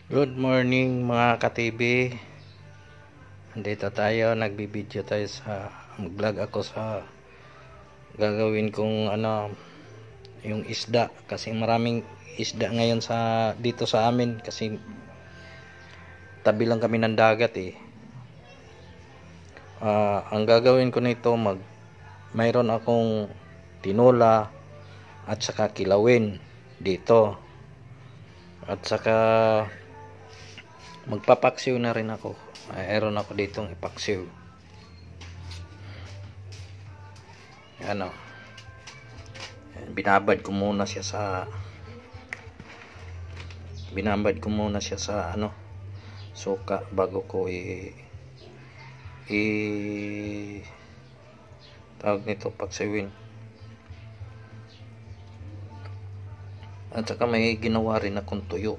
Good morning mga ka-TV. Andito tayo, nagbibideo tayo mag-vlog ako sa gagawin kong yung isda, kasi maraming isda ngayon dito sa amin, kasi tabi lang kami ng dagat ang gagawin ko nito, mayroon akong tinola at saka kilawin dito, at saka magpapaksiw na rin ako. Mayroon ako ditong ipaksiw. Yan o. Binabad ko muna siya sa suka bago ko tawag nito, paksiwin. At saka may ginawa rin akong tuyo.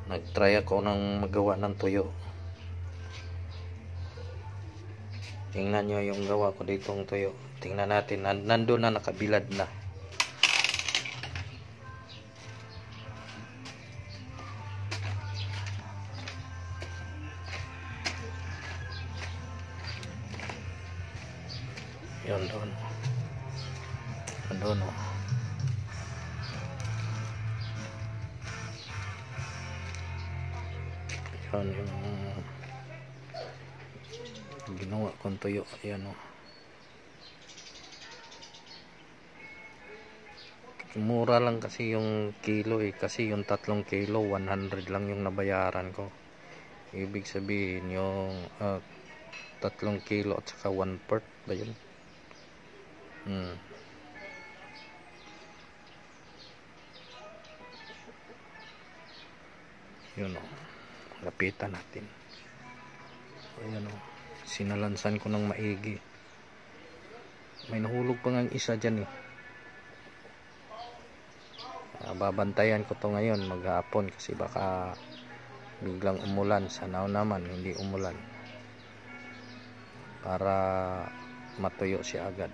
Nag-try ako ng magawa ng tuyo. Tingnan nyo yung gawa ko ditong tuyo. Tingnan natin, nandun na, nakabilad na. Yun doon. Andun o. Yan yung ginawa kong tuyo. Ayan o. Mura lang kasi yung kilo kasi yung 3 kilo 100 lang yung nabayaran ko. Ibig sabihin yung 3 kilo at saka 1/4 ba yun? Yun o. Lapitan natin. Ayan o. Sinalansan ko ng maigi. May nahulog pa ng isa dyan babantayan ko to ngayon maghapon, kasi baka biglang umulan. Sana naman hindi umulan, para matuyo siya agad.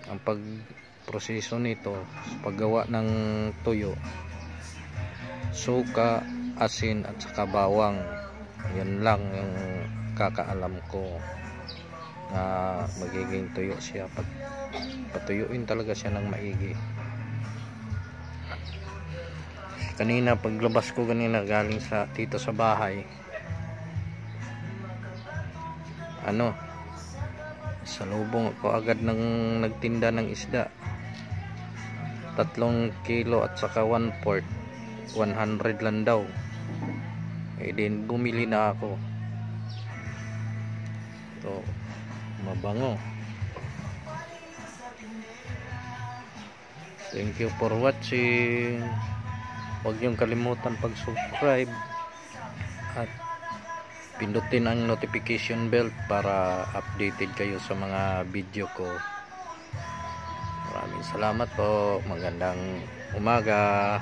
Ang pagproseso nito, paggawa ng tuyo, suka, asin at saka bawang. Yan lang yung kakaalam ko na magiging tuyo siya. Patuyuin talaga siya ng maigi. Kanina paglabas ko galing dito sa bahay, salubong ako agad ng nagtinda ng isda. 3 kilo at saka 1/4, 100 lang daw. Din bumili na ako. Ito, mabango. Thank you for watching. Huwag niyong kalimutan pag-subscribe at pindutin ang notification bell para updated kayo sa mga video ko. Maraming salamat po. Magandang umaga.